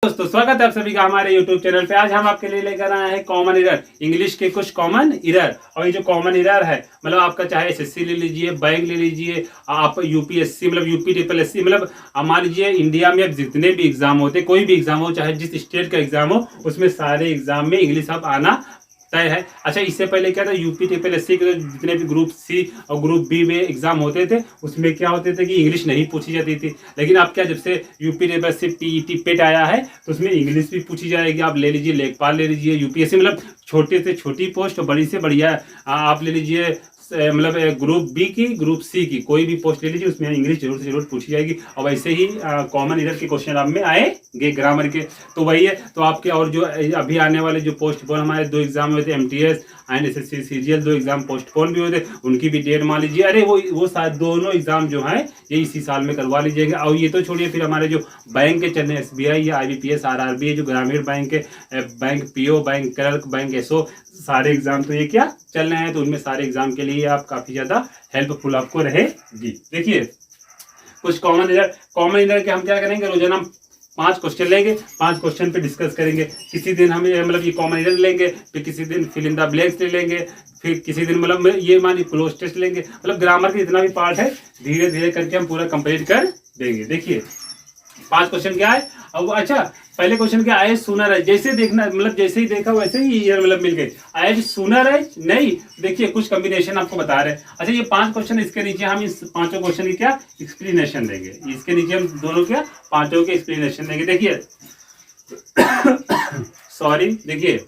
दोस्तों स्वागत है आप सभी का हमारे YouTube चैनल पे। आज हम आपके लिए लेकर आए हैं कॉमन इरर, इंग्लिश के कुछ कॉमन इरर। और ये जो कॉमन इरर है मतलब आपका चाहे एसएससी ले लीजिए, बैंक ले लीजिए, आप यूपीएससी मतलब यूपी ट्रिपल एससी मतलब मान लीजिए इंडिया में अब जितने भी एग्जाम होते, कोई भी एग्जाम हो, चाहे जिस स्टेट का एग्जाम हो, उसमें सारे एग्जाम में इंग्लिश अब आना तय है। अच्छा, इससे पहले क्या था, यूपी ट्रिपल एससी के जितने भी ग्रुप सी और ग्रुप बी में एग्जाम होते थे उसमें क्या होते थे कि इंग्लिश नहीं पूछी जाती थी। लेकिन अब क्या, जब से यूपी ट्रिपल एससी टीईटी पेट आया है तो उसमें इंग्लिश भी पूछी जाएगी। आप ले लीजिए लेखपाल ले लीजिए, यूपीएससी मतलब छोटे से छोटी पोस्ट, बड़ी से बढ़िया आप ले लीजिए मतलब ग्रुप बी की, ग्रुप सी की, कोई भी पोस्ट ले लीजिए, उसमें इंग्लिश जरूर से जरूर पूछी जाएगी। और वैसे ही कॉमन इरर के क्वेश्चन आप में आएंगे ग्रामर के, तो वही है। तो आपके और जो अभी आने वाले जो पोस्टपोन हमारे 2 एग्जाम हुए थे, MTS and SSC CGL, 2 exam postpone भी हुए थे, उनकी भी डेट मान लीजिए। अरे वो दोनों एग्जाम जो है ये इसी साल में करवा लीजिएगा। और ये तो छोड़िए, फिर हमारे जो बैंक के चलने एसबीआई या आईबीपीएस आरआरबी, जो ग्रामीण बैंक के bank PO, bank clerk, bank SO, सारे एग्जाम तो ये क्या चल रहे हैं, तो उनमें सारे एग्जाम के लिए आप काफी ज्यादा हेल्पफुल आपको रहेगी। देखिए कुछ कॉमन इरर के हम क्या करेंगे, रोजाना हम 5 क्वेश्चन लेंगे, 5 क्वेश्चन पे डिस्कस करेंगे। किसी दिन हम मतलब ये कॉमन इरर लेंगे, फिर किसी दिन फिल इन द ब्लैंक्स ले लेंगे, फिर किसी दिन मतलब ये मानिए क्लोज टेस्ट लेंगे। मतलब ग्रामर के जितना भी पार्ट है धीरे धीरे करके हम पूरा कंप्लीट कर देंगे। देखिए 5 क्वेश्चन क्या है। अब अच्छा, पहले क्वेश्चन क्या, आई सुनर है, जैसे देखना मतलब जैसे ही देखा वैसे ही ईयर मतलब मिल गई। आई सुनर है नहीं, देखिए कुछ कॉम्बिनेशन आपको बता रहे हैं। अच्छा, ये 5 क्वेश्चन, इसके नीचे हम इस 5 क्वेश्चन की क्या एक्सप्लेनेशन देंगे, इसके नीचे हम दोनों क्या 5 के एक्सप्लेनेशन देंगे। देखिए सॉरी, देखिए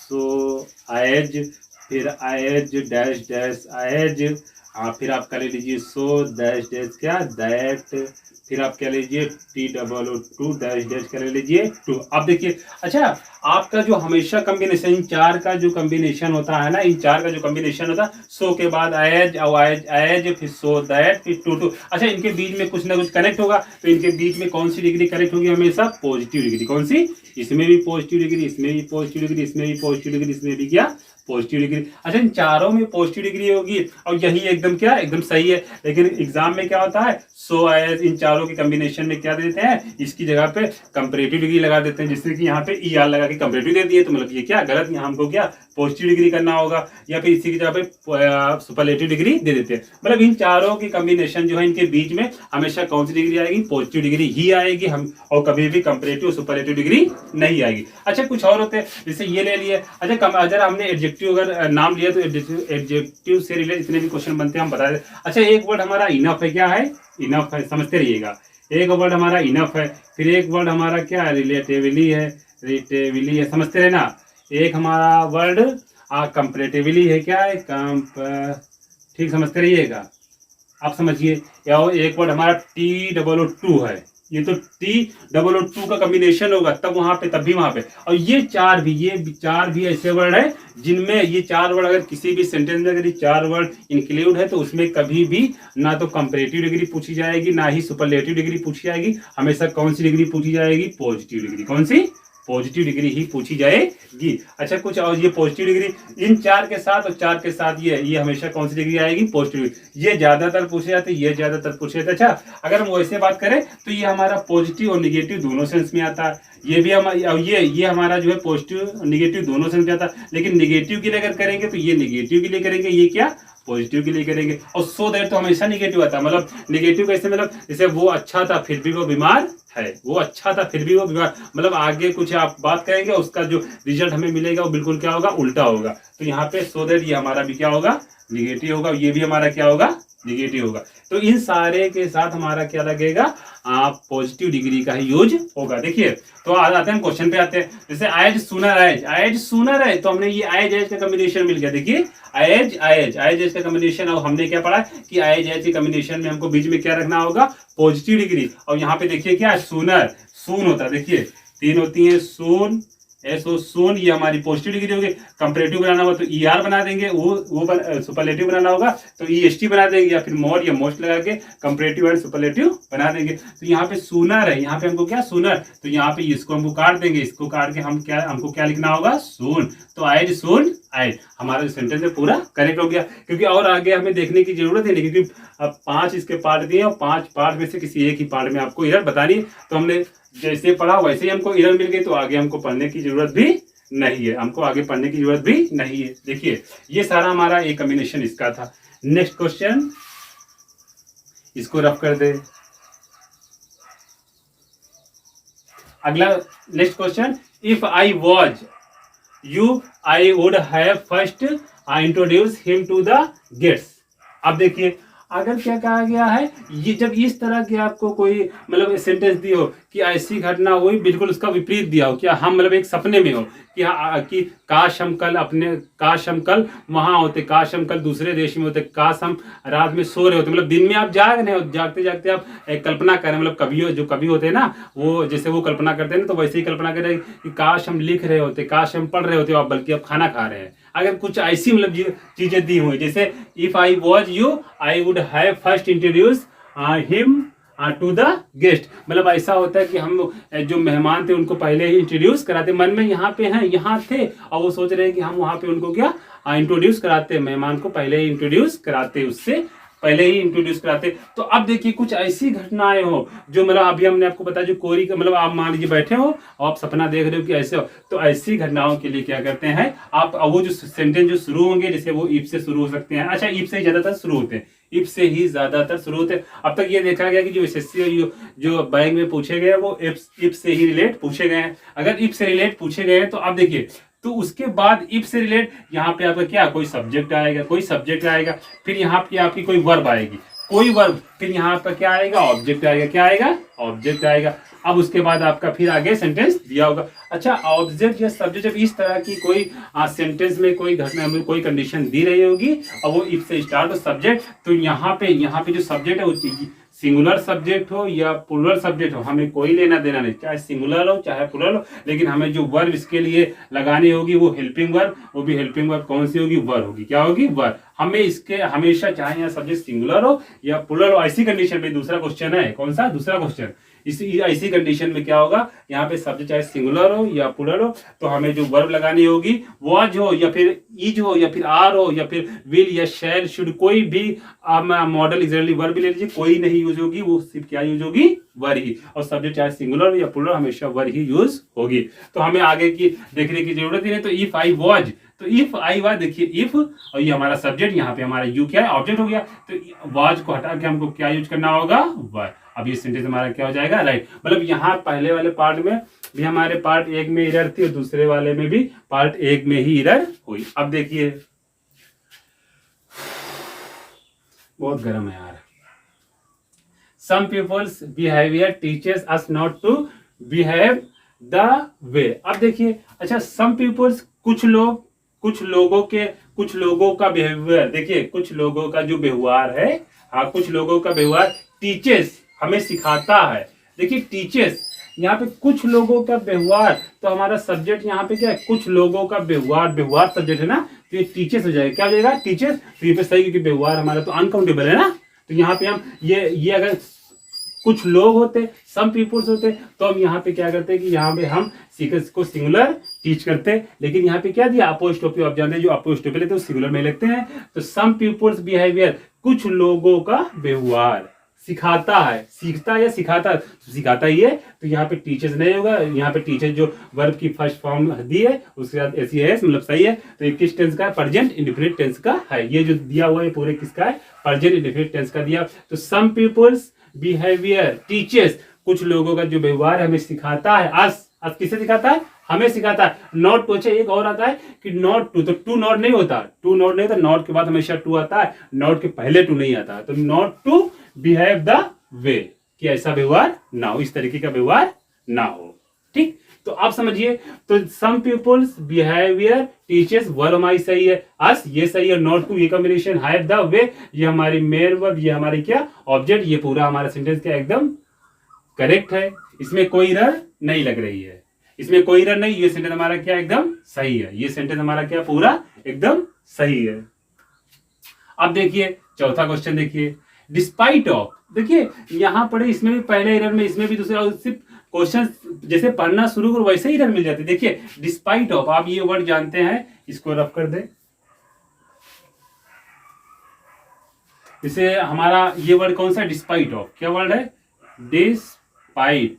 सो आएज, फिर आएज डैश डैश आएज, फिर आप कर लीजिए सो डैश डैश क्या दैट, फिर आप क्या लीजिए TOO डैश डैश कर लीजिए 2। अब देखिए, अच्छा आपका जो हमेशा कॉम्बिनेशन, इन 4 का जो कॉम्बिनेशन होता है ना, इन 4 का जो कॉम्बिनेशन होता है, सो के बाद आएज और आएज फिर सो दैट फिर टू। अच्छा, इनके बीच में कुछ ना कुछ कनेक्ट होगा, तो इनके बीच में कौन सी डिग्री कनेक्ट होगी, हमेशा पॉजिटिव डिग्री। कौन सी, इसमें भी पॉजिटिव डिग्री, इसमें भी पॉजिटिव डिग्री, इसमें भी पॉजिटिव डिग्री, इसमें भी क्या पॉजिटिव डिग्री। अच्छा, इन चारों में पॉजिटिव डिग्री होगी और यही एकदम क्या एकदम सही है। लेकिन एग्जाम में क्या होता है, सो आएज इन चारों के कॉम्बिनेशन में क्या देते हैं, इसकी जगह पे कंपैरेटिव डिग्री लगा देते हैं, जिससे कि यहाँ पे ER लगा के कंपैरेटिव दे दिए, तो मतलब ये क्या गलत, यहाँ हमको क्या पॉजिटिव डिग्री करना होगा, या फिर इसी की जगह पे सुपरलेटिव डिग्री दे देते हैं। मतलब इन चारों की कॉम्बिनेशन जो है, इनके बीच में हमेशा कौन सी डिग्री आएगी, पॉजिटिव डिग्री ही आएगी हम, और कभी भी कंपैरेटिव सुपरलेटिव डिग्री नहीं आएगी। अच्छा, कुछ और होते हैं, जैसे ये ले लिए। अच्छा, अगर हमने एडजेक्टिव अगर नाम लिया तो एडजेक्टिव से रिलेटेड जितने भी क्वेश्चन बनते हैं हम बता दें। अच्छा, एक वर्ड हमारा इनफ है, क्या है, इनफ है, समझते रहिएगा। एक वर्ड हमारा इनफ है, फिर एक वर्ड हमारा क्या है, रिलेटिवली है, रिलेटिवली है, समझते रहे ना। एक हमारा वर्ड कंपैरेटिवली है, क्या है, ठीक, समझते रहिएगा, आप समझिए। या एक वर्ड हमारा TOO है, ये तो TOO का कॉम्बिनेशन होगा तब वहां पे, तब भी वहां पे। और ये चार भी ऐसे वर्ड है जिनमें ये 4 वर्ड अगर किसी भी सेंटेंस में अगर ये 4 वर्ड इंक्लूड है तो उसमें कभी भी ना तो कंपैरेटिव डिग्री पूछी जाएगी, ना ही सुपरलेटिव डिग्री पूछी जाएगी। हमेशा कौन सी डिग्री पूछी जाएगी, पॉजिटिव डिग्री। कौन सी, पॉजिटिव डिग्री ही पूछी जाएगी। अच्छा, कुछ और, ये पॉजिटिव डिग्री इन 4 के साथ और 4 के साथ ये हमेशा कौन सी डिग्री आएगी, पॉजिटिव डिग्री। ये ज्यादातर पूछे जाते, ये ज्यादातर पूछे जाते। अच्छा, अगर हम वैसे बात करें तो ये हमारा पॉजिटिव और निगेटिव दोनों सेंस में आता है। ये भी हमारा ये हमारा जो है पॉजिटिव और निगेटिव दोनों सेंस में आता है। लेकिन निगेटिव के लिए अगर करेंगे तो ये निगेटिव के लिए करेंगे, ये क्या पॉजिटिव के लिए करेंगे। और सो दैट तो हमेशा निगेटिव आता है। मतलब निगेटिव कैसे, मतलब जैसे वो अच्छा था फिर भी वो बीमार है, वो अच्छा था फिर भी वो बीमार, मतलब आगे कुछ आप बात करेंगे उसका जो रिजल्ट हमें मिलेगा वो बिल्कुल क्या होगा, उल्टा होगा। तो यहाँ पे सो दैट ये हमारा भी क्या होगा, निगेटिव होगा, ये भी हमारा क्या होगा, निगेटिव होगा। तो इन सारे के साथ हमारा क्या लगेगा, पॉजिटिव डिग्री का ही यूज होगा। देखिए, तो आते हैं क्वेश्चन पे आते हैं। जैसे आएज सुनर, आएज सुनर है, तो हमने ये आएज का कॉम्बिनेशन मिल गया। देखिए आएज का कॉम्बिनेशन, और हमने क्या पढ़ा कि आएज के कॉम्बिनेशन में हमको बीच में क्या रखना होगा, पॉजिटिव डिग्री। और यहाँ पे देखिए क्या सूनर, सून होता है, देखिए 3 होती है, सून एसओ सोन, ये हमारी पॉजिटिव डिग्री होगी। कंपैरेटिव बनाना होगा तो ईआर बना देंगे, वो सुपरलेटिव बनाना होगा तो ईएसटी बना देंगे, या फिर मोर या मोस्ट लगा के कंपैरेटिव एंड सुपरलेटिव बना देंगे। तो यहाँ पे सूनर है, यहाँ पे हमको क्या सूनर, तो यहाँ पे इसको हमको काट देंगे, इसको काट के हमको क्या लिखना होगा, सून। तो एज सून एज हमारा सेंटेंस में पूरा करेक्ट हो गया, क्योंकि और आगे हमें देखने की जरूरत है नहीं, क्योंकि अब 5 इसके पार्ट दिए और 5 पार्ट में से किसी एक ही पार्ट में आपको एरर बतानी है। तो हमने जैसे पढ़ा वैसे ही हमको एरर मिल गई, तो आगे हमको पढ़ने की जरूरत भी नहीं है, हमको आगे पढ़ने की जरूरत भी नहीं है। देखिए ये सारा हमारा एक कॉम्बिनेशन इसका था। नेक्स्ट क्वेश्चन, इसको रफ कर दे। अगला next question, if I was you I would have first introduce him to the guests. अब देखिए अगर क्या कहा गया है, ये जब इस तरह की आपको कोई मतलब सेंटेंस दी हो कि ऐसी घटना हुई, बिल्कुल उसका विपरीत दिया हो, क्या हम मतलब एक सपने में हो कि काश हम कल वहां होते, काश हम कल दूसरे देश में होते, काश हम रात में सो रहे होते, मतलब दिन में आप जाग रहे हो, जागते जागते आप एक कल्पना कर रहे हैं, मतलब जो कवि होते हैं ना, वो जैसे वो कल्पना करते हैं ना, तो वैसे ही कल्पना कर रहे हैं कि काश हम लिख रहे होते, काश हम पढ़ रहे होते, आप बल्कि आप खाना खा रहे हैं। अगर कुछ ऐसी मतलब चीजें दी हुई, जैसे if I was you I would have first introduce him to the guest, मतलब ऐसा होता है कि हम जो मेहमान थे उनको पहले ही इंट्रोड्यूस कराते, मन में यहाँ पे हैं, यहाँ थे, और वो सोच रहे हैं कि हम वहाँ पे उनको क्या इंट्रोड्यूस कराते, मेहमान को पहले ही इंट्रोड्यूस कराते, उससे पहले ही इंट्रोड्यूस कराते। तो अब देखिए कुछ ऐसी घटनाएं हो जो मतलब अभी हमने आपको बताया, जो कोरी का मतलब आप मान लीजिए बैठे हो और आप सपना देख रहे हो कि ऐसे हो, तो ऐसी घटनाओं के लिए क्या करते हैं आप, वो जो सेंटेंस जो शुरू होंगे, जैसे वो इफ से शुरू हो सकते हैं। अच्छा, इफ से ज्यादातर शुरू होते हैं, इफ से ही ज्यादातर शुरू होते हैं। अब तक ये देखा गया कि जो एसएससी जो बैंक में पूछे गए वो इफ से ही रिलेट पूछे गए हैं। अगर इफ से रिलेट पूछे गए हैं तो अब देखिए, तो उसके बाद इफ से रिलेट यहाँ पे आपका क्या, कोई सब्जेक्ट आएगा, फिर यहाँ पे आपकी कोई वर्ब आएगी, कोई वर्ब, फिर यहाँ पर क्या आएगा, ऑब्जेक्ट आएगा, क्या आएगा, ऑब्जेक्ट आएगा। अब उसके बाद आपका फिर आगे सेंटेंस दिया होगा। अच्छा, ऑब्जेक्ट या सब्जेक्ट जब इस तरह की कोई सेंटेंस में कोई घटना में कोई कंडीशन दी रही होगी और वो इफ से स्टार्ट हो सब्जेक्ट, तो यहाँ पे जो सब्जेक्ट है वो सिंगुलर सब्जेक्ट हो या प्लूरल सब्जेक्ट हो, हमें कोई लेना देना नहीं, चाहे सिंगुलर हो चाहे प्लूरल हो, लेकिन हमें जो वर्ब इसके लिए लगानी होगी वो हेल्पिंग वर्ब, वो भी हेल्पिंग वर्ब कौन सी होगी, वर्ब होगी। क्या होगी, वर्ब। हमें इसके हमेशा चाहे यहाँ सब्जेक्ट सिंगुलर हो या प्लूरल हो, ऐसी कंडीशन में दूसरा क्वेश्चन है, कौन सा दूसरा क्वेश्चन, ऐसी कंडीशन में क्या होगा, यहाँ पे सब्जेक्ट चाहे सिंगुलर हो या प्लूरल हो, तो हमें जो वर्ब लगानी होगी वाज हो या फिर इज हो या फिर आर हो या फिर विल या शैल शुड, कोई भी मॉडल एग्जैक्टली वर्ब ले लीजिए, कोई नहीं यूज होगी, वो सिर्फ क्या यूज होगी, वर्ब ही। और सब्जेक्ट चाहे सिंगुलर हो या प्लूरल हमेशा वर्ब ही यूज होगी। तो हमें आगे की देखने की जरूरत ही नहीं। तो इफ आई वॉज, तो इफ आई वाज, देखिए इफ और ये हमारा सब्जेक्ट, यहाँ पे हमारा यू क्या है, ऑब्जेक्ट हो गया, तो वाज को हटा के हमको क्या यूज करना होगा, वर्ब। अब ये सेंटेंस हमारा क्या हो जाएगा, राइट। मतलब यहाँ पहले वाले पार्ट में भी हमारे पार्ट 1 में एरर थी और दूसरे वाले में भी पार्ट 1 में ही एरर हुई। अब देखिए बहुत गर्म है यार। Some peoples behaviour teachers us not to behave the way. अब देखिए, अच्छा सम पीपल्स, कुछ लोगों का बिहेवियर, देखिए कुछ लोगों का जो व्यवहार है, हाँ कुछ लोगों का व्यवहार टीचर्स हमें सिखाता है। देखिए टीचर्स, यहाँ पे कुछ लोगों का व्यवहार, तो हमारा सब्जेक्ट यहाँ पे क्या है, कुछ लोगों का व्यवहार सब्जेक्ट है ना, तो ये टीचर्स हो जाएगा, क्या हो जाएगा, टीचर्स। तो ये पे सही, क्योंकि व्यवहार हमारा तो अनकाउंटेबल है ना, तो यहाँ पे हम ये अगर कुछ लोग होते, सम पीपल्स होते, तो हम यहाँ पे क्या करते कि यहाँ पे हम को सिंगुलर टीच करते, लेकिन यहाँ पे क्या दिया, अपोस्ट्रोफी। आप जानते हैं जो अपोस्ट्रोफी लेते हैं सिंगुलर में लिखते हैं। तो सम पीपल्स बिहेवियर, कुछ लोगों का व्यवहार सिखाता है, सीखता या सिखाता ही है, तो यहाँ पे टीचर्स नहीं होगा। यहाँ पे टीचर जो वर्ब की फर्स्ट फॉर्म दी है उसके बाद ऐसी है, मतलब सही है। तो ये किस टेंस का है, प्रेजेंट इंडेफिनिट टेंस का है। ये जो दिया हुआ है पूरे किसका है, प्रेजेंट इंडेफिनिट टेंस का दिया। तो सम पीपल्स बिहेवियर टीचर्स, कुछ लोगों का जो व्यवहार हमें सिखाता है। आज किसे सिखाता है, हमें सिखाता है। नॉट टू, एक और आता है कि नॉट टू, तो टू नॉट नहीं होता, नॉट के बाद हमेशा टू आता है, नॉट के पहले टू नहीं आता। तो not to behave the way, कि ऐसा व्यवहार ना हो, इस तरीके का व्यवहार ना हो। ठीक, तो आप समझिए। तो सम पीपल्स बिहेवियर टीचर्स, वर्ब हमारी सही है, अस ये सही है, नॉट टू ये कॉम्बिनेशन, हैव द वे ये हमारी मेन वर्ब, ये हमारी क्या ऑब्जेक्ट। ये पूरा हमारा सेंटेंस क्या एकदम करेक्ट है, इसमें कोई एरर नहीं लग रही है। इसमें कोई एरर नहीं, ये सेंटेंस हमारा क्या एकदम सही है, ये सेंटेंस हमारा क्या पूरा एकदम सही है। अब देखिए चौथा क्वेश्चन देखिए, डिस्पाइट ऑफ, देखिए यहां पढ़े इसमें भी पहले एरर में, इसमें भी दूसरा, सिर्फ क्वेश्चन जैसे पढ़ना शुरू करो वैसे ही एरर मिल जाते। देखिए डिस्पाइट ऑफ, आप ये वर्ड जानते हैं, इसको रफ कर दे। इसे हमारा ये वर्ड कौन सा, डिस्पाइट ऑफ, क्या वर्ड है, डिस्पाइट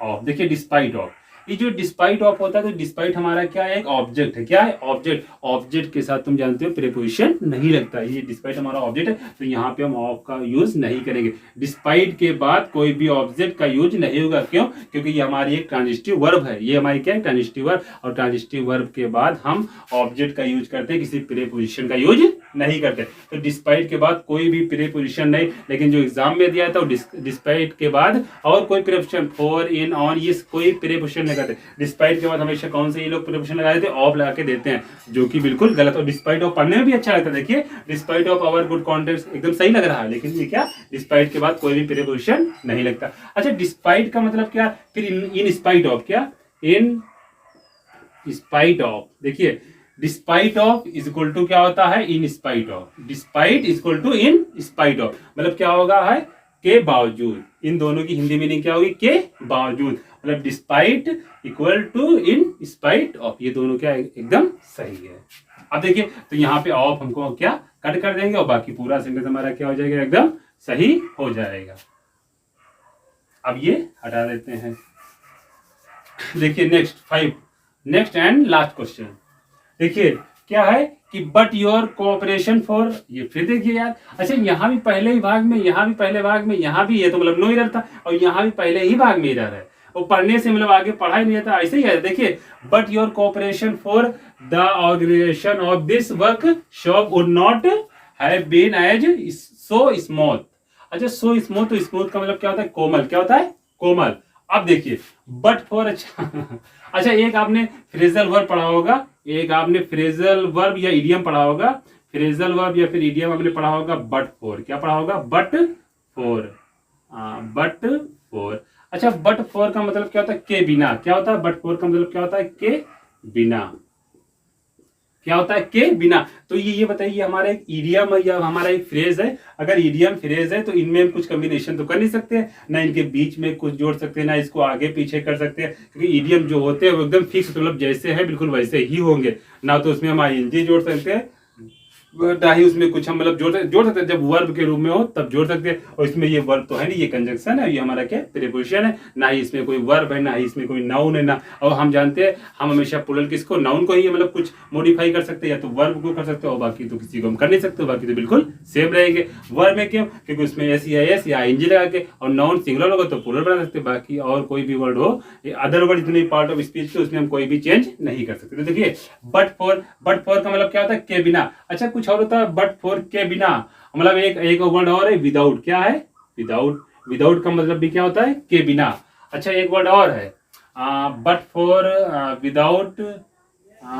ऑफ। देखिए डिस्पाइट ऑफ, ये जो डिस्पाइट ऑफ होता है तो डिस्पाइट हमारा क्या है, एक ऑब्जेक्ट है, क्या है, ऑब्जेक्ट। ऑब्जेक्ट के साथ तुम जानते हो प्रीपोजिशन नहीं लगता, ये डिस्पाइट हमारा ऑब्जेक्ट है, तो यहाँ पे हम ऑफ का यूज नहीं करेंगे। डिस्पाइट के बाद कोई भी ऑब्जेक्ट का यूज नहीं होगा, क्यों, क्योंकि ये हमारी एक ट्रांजिटिव वर्ब है, ये हमारी क्या है, ट्रांजिटिव वर्ब, और ट्रांजिटिव वर्ब के बाद हम ऑब्जेक्ट का यूज करते हैं, किसी प्रीपोजिशन का यूज नहीं करते। तो डिस्पाइट के बाद कोई भी प्रीपोजिशन नहीं, लेकिन जो एग्जाम में दिया था डिस्पाइट के बाद और कोई प्रीपोजिशन, फॉर, इन, ऑन, ये कोई प्रीपोजिशन नहीं करते। डिस्पाइट के बाद हमेशा कौन से ये लोग प्रीपोजिशन लगा देते हैं, ऑफ लगा के देते हैं, जो कि बिल्कुल गलत। और डिस्पाइट ऑफ पढ़ने में भी अच्छा लगता है, देखिए despite of our good contact एकदम सही लग रहा है, लेकिन ये क्या, डिस्पाइट के बाद कोई भी प्रीपोजिशन नहीं लगता। अच्छा डिस्पाइट का मतलब क्या, फिर इन स्पाइट ऑफ, क्या, इन स्पाइट ऑफ, देखिए despite of is equal to क्या होता है, in spite of, despite is equal to in spite of, मतलब क्या होगा है, के बावजूद। इन दोनों की हिंदी मीनिंग क्या होगी, के बावजूद, मतलब despite equal to in spite of, ये दोनों क्या एकदम सही है। अब देखिए तो यहाँ पे ऑफ हमको क्या कट कर देंगे और बाकी पूरा सेंटेंस हमारा क्या हो जाएगा, एकदम सही हो जाएगा। अब ये हटा देते हैं। देखिए नेक्स्ट एंड लास्ट क्वेश्चन, देखिए क्या है कि बट योर कोऑपरेशन फॉर, ये फिर देखिए यार, अच्छा यहाँ भी पहले ही भाग में, यहाँ भी पहले भाग में, यहाँ भी है, तो मतलब नो एरर था, और यहाँ भी पहले ही भाग में एरर है, वो पढ़ने से मतलब आगे पढ़ा ही नहीं था, ऐसे ही है। देखिए but your cooperation for the organisation of this workshop would not have been as so smooth. अच्छा सो स्मूथ, तो स्मूथ का मतलब क्या होता है, कोमल, क्या होता है, कोमल। अब देखिए बट फॉर, अच्छा एक आपने फ्रेजल वर्ब पढ़ा होगा, एक आपने फ्रेजल वर्ब या इडियम पढ़ा होगा, फ्रेजल वर्ब या फिर इडियम आपने पढ़ा होगा बट फॉर, क्या पढ़ा होगा, बट फॉर, बट फॉर। अच्छा बट फॉर का मतलब क्या होता है, के बिना, क्या होता है, बट फॉर का मतलब क्या होता है, के बिना, क्या होता है, के बिना। तो ये बताइए हमारा एक इडियम है या हमारा एक फ्रेज है, अगर इडियम फ्रेज है तो इनमें हम कुछ कॉम्बिनेशन तो कर नहीं सकते, ना इनके बीच में कुछ जोड़ सकते हैं, ना इसको आगे पीछे कर सकते हैं, क्योंकि इडियम जो होते हैं वो एकदम फिक्स, मतलब जैसे है बिल्कुल वैसे ही होंगे, ना तो उसमें हम आईएनजी जोड़ सकते हैं, ना ही उसमें कुछ हम मतलब जोड़ सकते हैं, जब वर्ब के रूप में हो तब जोड़ सकते हैं, और इसमें ये वर्ब तो है नहीं, ये कंजंक्शन है, ये हमारा क्या प्रीपोजिशन है, ना ही इसमें कोई वर्ब है, ना ही इसमें कोई नाउन है, ना, और हम जानते हैं हम हमेशा प्लूरल किसको, नाउन को ही मतलब कुछ मॉडिफाई कर सकते हैं, या तो वर्ब को कर सकते हो, और बाकी तो किसी को हम कर नहीं सकते, बाकी तो बिल्कुल सेम रहेंगे। वर्ब में क्यों, क्योंकि उसमें एस या एस या आईएनजी लगा के, और नाउन सिंगुलर होगा तो प्लूरल बना सकते हैं, बाकी और कोई भी वर्ड हो, अदर वर्ड जितने पार्ट ऑफ स्पीच के उसमें हम कोई भी चेंज नहीं कर सकते। तो देखिए बट फॉर का मतलब क्या होता है, के बिना। अच्छा कुछ और होता है बट फॉर के बिना, मतलब एक वर्ड और है विदाउट, क्या है, विदाउट का मतलब भी क्या होता है, के बिना। अच्छा एक वर्ड और है but for without,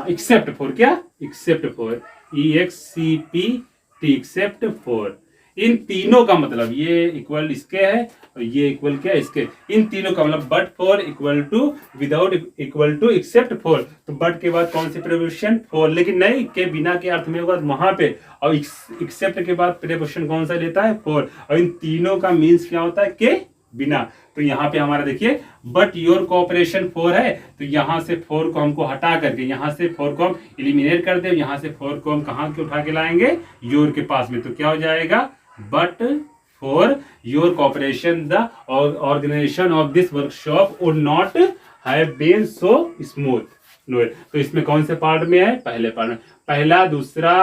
except for, क्या, except for, EXCPT, except for. इन तीनों का मतलब ये इक्वल इसके है और ये इक्वल क्या इसके, इन तीनों का मतलब but for equal to, without equal to, except for. तो बट के बाद कौन सी प्रीपोजिशन, फॉर, लेकिन नहीं के बिना के अर्थ में होगा वहां पे, और एक्सेप्ट के बाद प्रीपोजिशन कौन सा लेता है, फॉर, और इन तीनों का मीन्स क्या होता है, के बिना। तो यहाँ पे हमारा देखिए बट योर कोऑपरेशन फॉर है, तो यहाँ से फॉर को हमको हटा करके, यहाँ से फॉर को हम एलिमिनेट कर दे, यहाँ से फॉर को हम कहाँ के उठा के लाएंगे, योर के पास में, तो क्या हो जाएगा, but for your cooperation the organisation of this workshop would not have been so smooth. तो इसमें कौन से पार्ट में है, पहले पार्ट में, पहला, दूसरा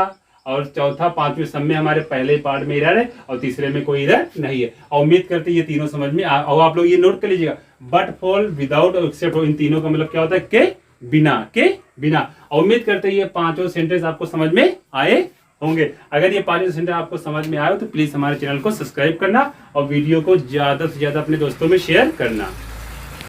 और चौथा, पांचवें सब में हमारे पहले पार्ट में एरर है, और तीसरे में कोई एरर नहीं है। और उम्मीद करते हैं ये तीनों समझ में और आप लोग ये नोट कर लीजिएगा, बट फॉर, विदाउट और एक्सेप्ट, इन तीनों का मतलब क्या होता है, के बिना। और उम्मीद करते हैं ये पांचों सेंटेंस आपको समझ में आए होंगे। अगर ये पांचों सेंटेंस आपको समझ में आए तो प्लीज हमारे चैनल को सब्सक्राइब करना और वीडियो को ज्यादा से ज्यादा अपने दोस्तों में शेयर करना।